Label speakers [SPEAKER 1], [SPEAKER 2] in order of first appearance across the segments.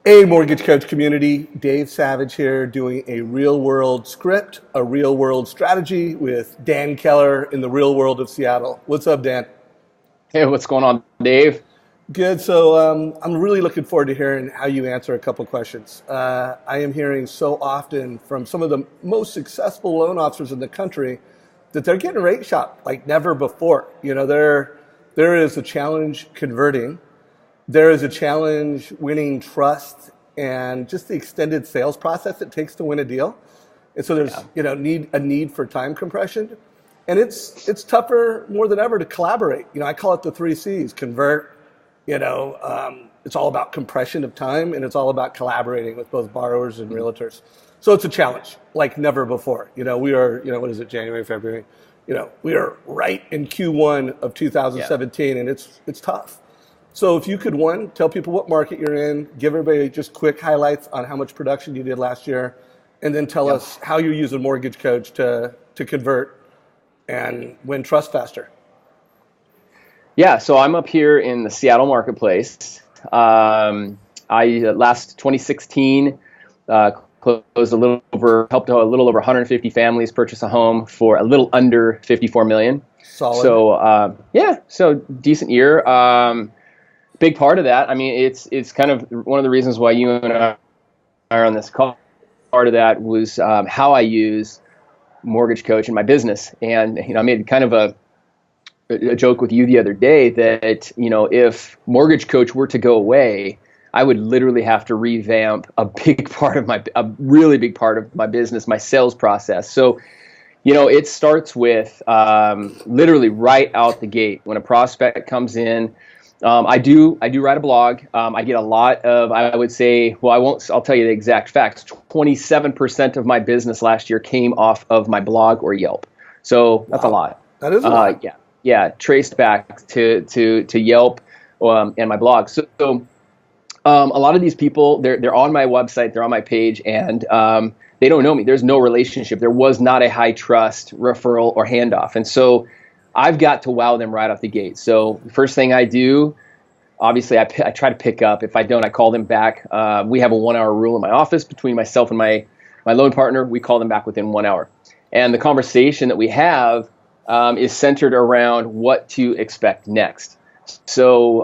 [SPEAKER 1] Hey, Mortgage Coach community, Dave Savage here doing a real world script, a real world strategy with Dan Keller in the real world of Seattle. What's up, Dan?
[SPEAKER 2] Hey, what's going on, Dave?
[SPEAKER 1] Good. So I'm really looking forward to hearing how you answer a couple questions. I am hearing so often from some of the most successful loan officers in the country that they're getting rate shopped like never before. There is a challenge converting. There is a challenge winning trust and just the extended sales process it takes to win a deal. And so there's
[SPEAKER 2] Yeah.
[SPEAKER 1] need for time compression, and it's tougher more than ever to collaborate. I call it the three C's: convert. It's all about compression of time, and it's all about collaborating with both borrowers and realtors. So it's a challenge like never before. We are, what is it, January, February? We are right in Q1 of
[SPEAKER 2] Yeah.
[SPEAKER 1] 2017, and it's tough. So if you could, one, tell people what market you're in, give everybody just quick highlights on how much production you did last year, and then tell
[SPEAKER 2] Yeah.
[SPEAKER 1] us how you're using Mortgage Coach to convert and win trust faster.
[SPEAKER 2] Yeah. So I'm up here in the Seattle marketplace. Last 2016 closed helped a little over 150 families purchase a home for a little under 54 million.
[SPEAKER 1] Solid.
[SPEAKER 2] So yeah, so decent year. Big part of that. I mean, it's kind of one of the reasons why you and I are on this call. Part of that was how I use Mortgage Coach in my business, and I made kind of a joke with you the other day that if Mortgage Coach were to go away, I would literally have to revamp a really big part of my business, my sales process. So it starts with literally right out the gate when a prospect comes in. I do write a blog. I get a lot of, I would say, I'll tell you the exact facts. 27% of my business last year came off of my blog or Yelp. So that's a
[SPEAKER 1] Wow.
[SPEAKER 2] lot.
[SPEAKER 1] That is a lot.
[SPEAKER 2] Yeah, traced back to Yelp and my blog. So a lot of these people, they're on my website, they're on my page, and they don't know me. There's no relationship. There was not a high trust referral or handoff. And so I've got to wow them right off the gate. So the first thing I do, obviously, I try to pick up. If I don't, I call them back. We have a 1-hour rule in my office between myself and my loan partner. We call them back within 1 hour. And the conversation that we have is centered around what to expect next. So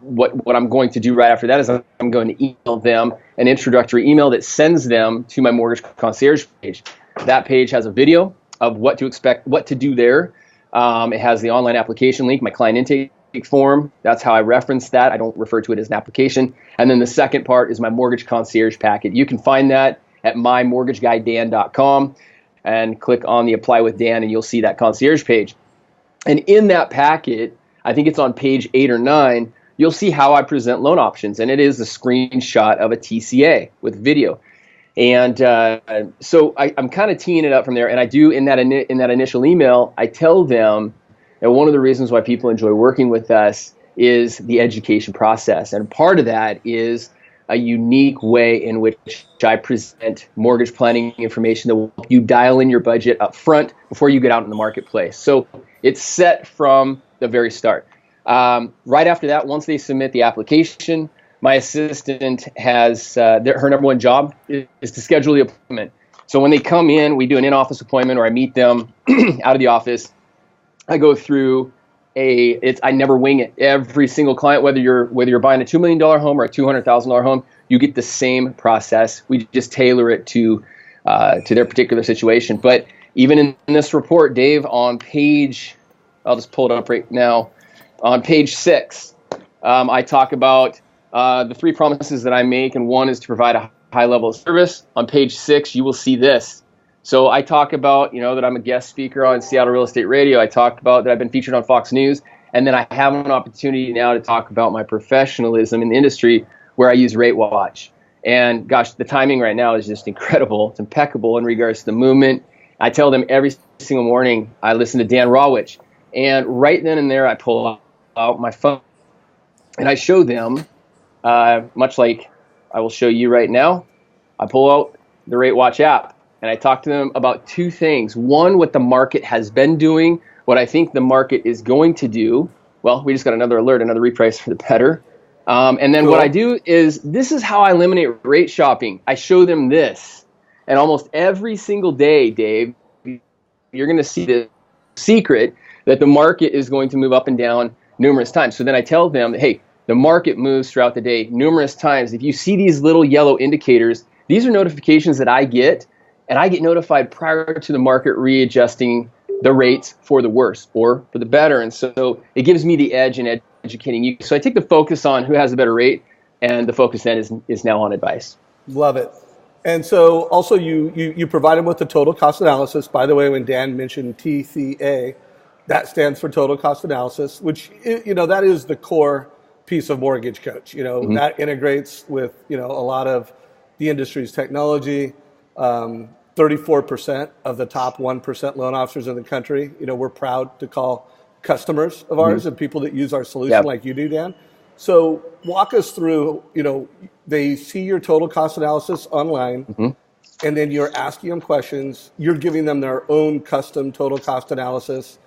[SPEAKER 2] what I'm going to do right after that is I'm going to email them an introductory email that sends them to my mortgage concierge page. That page has a video of what to expect, what to do there. It has the online application link, my client intake form. That's how I reference that. I don't refer to it as an application. And then the second part is my mortgage concierge packet. You can find that at mymortgageguydan.com and click on the apply with Dan, and you'll see that concierge page. And in that packet, I think it's on page 8 or 9, you'll see how I present loan options. And it is a screenshot of a TCA with video. And so I'm kind of teeing it up from there. And I do, in that initial email, I tell them that one of the reasons why people enjoy working with us is the education process. And part of that is a unique way in which I present mortgage planning information that will help you dial in your budget up front before you get out in the marketplace. So it's set from the very start. Right after that, once they submit the application, my assistant has her number one job is to schedule the appointment. So when they come in, we do an in-office appointment, or I meet them out of the office. I go through I never wing it. Every single client, whether you're buying a $2 million home or a $200,000 home, you get the same process. We just tailor it to their particular situation. But even in this report, Dave, on page, I'll just pull it up right now. On page 6, I talk about the 3 promises that I make, and one is to provide a high level of service. On page 6, you will see this. So I talk about, that I'm a guest speaker on Seattle Real Estate Radio. I talked about that I've been featured on Fox News. And then I have an opportunity now to talk about my professionalism in the industry, where I use Rate Watch. And gosh, the timing right now is just incredible. It's impeccable in regards to the movement. I tell them every single morning I listen to Dan Rawich. And right then and there, I pull out my phone and I show them, much like I will show you right now, I pull out the Rate Watch app. And I talk to them about 2 things. One, what the market has been doing, what I think the market is going to do. Well, we just got another alert, another reprice for the better. And then what I do is, this is how I eliminate rate shopping. I show them this. And almost every single day, Dave, you're going to see the secret that the market is going to move up and down numerous times. So then I tell them, hey, the market moves throughout the day numerous times. If you see these little yellow indicators, these are notifications that I get, and I get notified prior to the market readjusting the rates for the worse or for the better. And so it gives me the edge in educating you. So I take the focus on who has a better rate, and the focus then is now on advice.
[SPEAKER 1] Love it. And so also you provide them with the total cost analysis. By the way, when Dan mentioned TCA, that stands for total cost analysis, which, that is the core piece of Mortgage Coach. That integrates with, a lot of the industry's technology. 34% of the top 1% loan officers in the country, we're proud to call customers of ours and people that use our solution like you do, Dan. So walk us through, they see your total cost analysis online, and then you're asking them questions. You're giving them their own custom total cost analysis.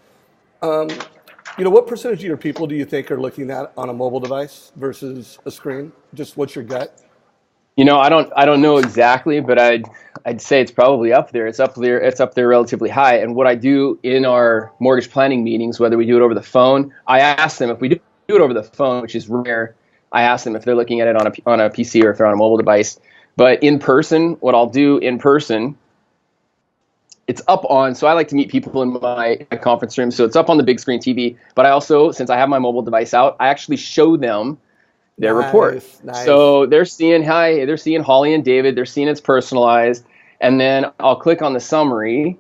[SPEAKER 1] What percentage of your people do you think are looking at on a mobile device versus a screen? Just what's your gut?
[SPEAKER 2] I don't know exactly, but I'd say it's probably up there. It's up there relatively high. And what I do in our mortgage planning meetings, whether we do it over the phone, I ask them, if we do it over the phone, which is rare, I ask them if they're looking at it on a PC or if they're on a mobile device. But in person, what I'll do in person, it's up on, so I like to meet people in my conference room, so it's up on the big screen TV. But I also, since I have my mobile device out, I actually show them their report. Nice. So they're seeing Holly and David, they're seeing it's personalized, and then I'll click on the summary,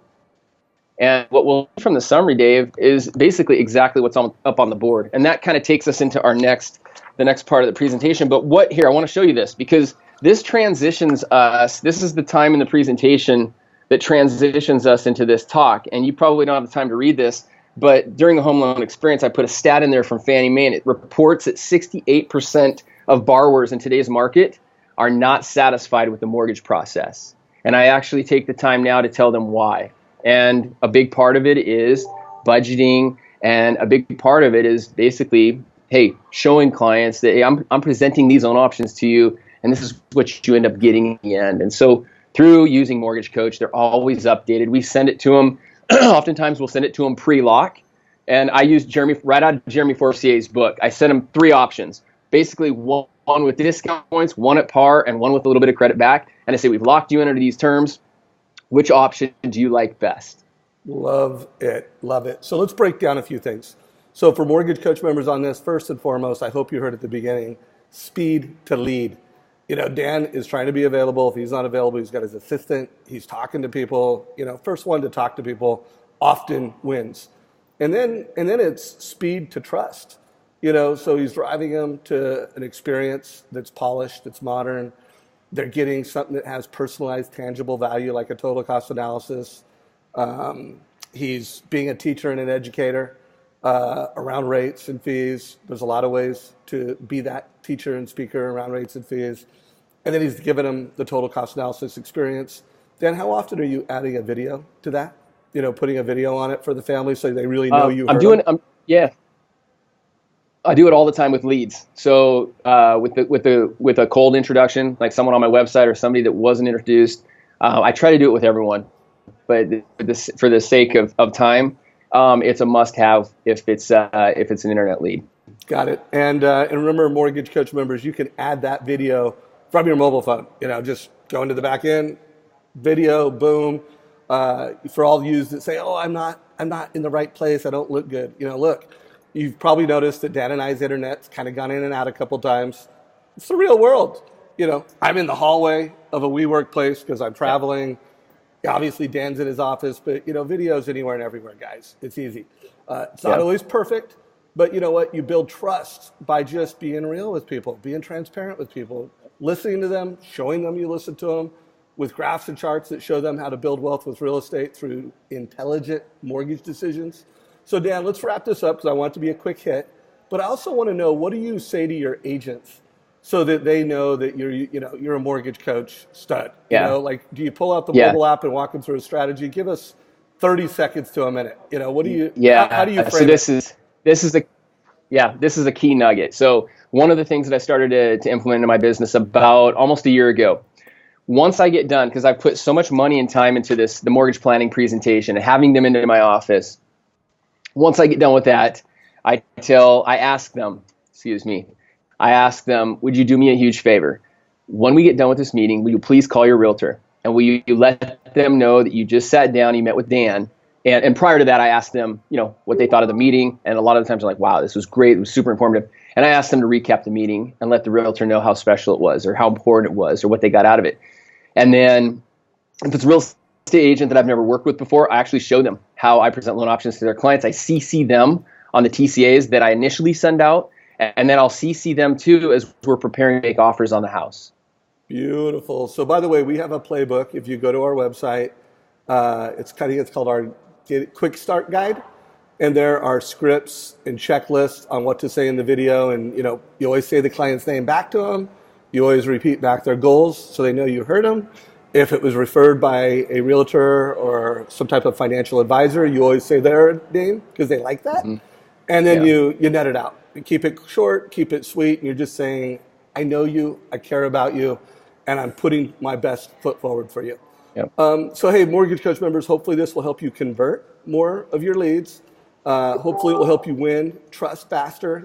[SPEAKER 2] and what we'll see from the summary, Dave, is basically exactly what's up on the board. And that kind of takes us into the next part of the presentation. But I want to show you this, because this transitions us, this is the time in the presentation that transitions us into this talk. And you probably don't have the time to read this, but during the home loan experience, I put a stat in there from Fannie Mae, and it reports that 68% of borrowers in today's market are not satisfied with the mortgage process. And I actually take the time now to tell them why. And a big part of it is budgeting, and a big part of it is basically, hey, showing clients that, hey, I'm presenting these loan options to you, and this is what you end up getting in the end. And so through using Mortgage Coach, they're always updated. We send it to them. Oftentimes we'll send it to them pre-lock. And I use right out of Jeremy Forcier's book. I sent them 3 options. Basically one with discount points, one at par, and one with a little bit of credit back. And I say, we've locked you in under these terms. Which option do you like best?
[SPEAKER 1] Love it. Love it. So let's break down a few things. So for Mortgage Coach members on this, first and foremost, I hope you heard at the beginning, speed to lead. Dan is trying to be available. If he's not available, he's got his assistant. He's talking to people. First one to talk to people often wins. And then it's speed to trust. So he's driving them to an experience that's polished, that's modern. They're getting something that has personalized, tangible value, like a total cost analysis. He's being a teacher and an educator around rates and fees. There's a lot of ways to be that teacher and speaker around rates and fees. And then he's given them the total cost analysis experience. Dan, how often are you adding a video to that? Putting a video on it for the family so they really know you.
[SPEAKER 2] I do it all the time with leads. So with a cold introduction, like someone on my website or somebody that wasn't introduced, I try to do it with everyone. But for the sake of time, it's a must-have if it's an internet lead.
[SPEAKER 1] Got it. And remember, Mortgage Coach members, you can add that video from your mobile phone. Just go into the back end, video, boom. For all of you that say, "Oh, I'm not in the right place. I don't look good." Look, you've probably noticed that Dan and I's internet's kind of gone in and out a couple times. It's the real world. I'm in the hallway of a WeWork place because I'm traveling. Obviously, Dan's in his office, but videos anywhere and everywhere, guys. It's easy. It's not always perfect, but you know what? You build trust by just being real with people, being transparent with people, listening to them, showing them you listen to them, with graphs and charts that show them how to build wealth with real estate through intelligent mortgage decisions. So Dan, let's wrap this up because I want it to be a quick hit. But I also want to know, what do you say to your agents so that they know that you're a Mortgage Coach stud?
[SPEAKER 2] Yeah.
[SPEAKER 1] Do you pull out the mobile app and walk them through a strategy? Give us 30 seconds to a minute. What do you?
[SPEAKER 2] Yeah.
[SPEAKER 1] How do you frame it?
[SPEAKER 2] So this is Yeah, this is a key nugget. So one of the things that I started to implement into my business about almost a year ago, once I get done, because I've put so much money and time into this, the mortgage planning presentation and having them into my office, once I get done with that, I ask them, would you do me a huge favor? When we get done with this meeting, will you please call your realtor? And will you let them know that you just sat down, you met with Dan? And prior to that, I asked them, what they thought of the meeting. And a lot of the times they're like, wow, this was great. It was super informative. And I asked them to recap the meeting and let the realtor know how special it was or how important it was or what they got out of it. And then if it's a real estate agent that I've never worked with before, I actually show them how I present loan options to their clients. I CC them on the TCAs that I initially send out. And then I'll CC them too as we're preparing to make offers on the house.
[SPEAKER 1] Beautiful. So by the way, we have a playbook. If you go to our website, it's called our Quick Start Guide. And there are scripts and checklists on what to say in the video. And, you always say the client's name back to them. You always repeat back their goals so they know you heard them. If it was referred by a realtor or some type of financial advisor, you always say their name because they like that. Mm-hmm. And then you net it out. You keep it short, keep it sweet, and you're just saying, I know you, I care about you, and I'm putting my best foot forward for you.
[SPEAKER 2] Yep.
[SPEAKER 1] So hey, Mortgage Coach members, hopefully this will help you convert more of your leads. Hopefully it will help you win trust faster.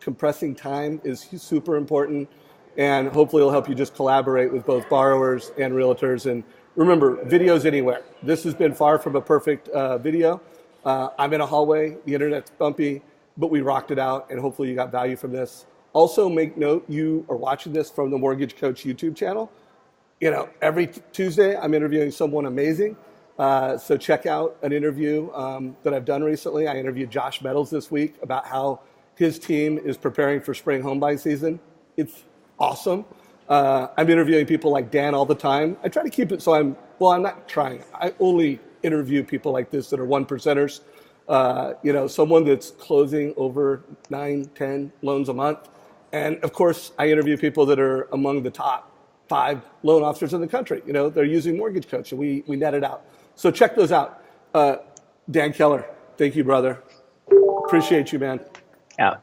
[SPEAKER 1] Compressing time is super important. And hopefully it'll help you just collaborate with both borrowers and realtors. And remember, videos anywhere. This has been far from a perfect video. I'm in a hallway, the internet's bumpy, but we rocked it out, and hopefully you got value from this. Also, make note you are watching this from the Mortgage Coach YouTube channel. Every Tuesday I'm interviewing someone amazing. So check out an interview that I've done recently. I interviewed Josh Meadows this week about how his team is preparing for spring home buying season. It's awesome. I'm interviewing people like Dan all the time. I try to keep it so I'm not trying. I only interview people like this that are one percenters. Someone that's closing over 9, 10 loans a month. And of course, I interview people that are among the top 5 loan officers in the country. They're using Mortgage Coach, and we net it out. So check those out. Dan Keller, thank you, brother. Appreciate you, man.
[SPEAKER 2] Yeah.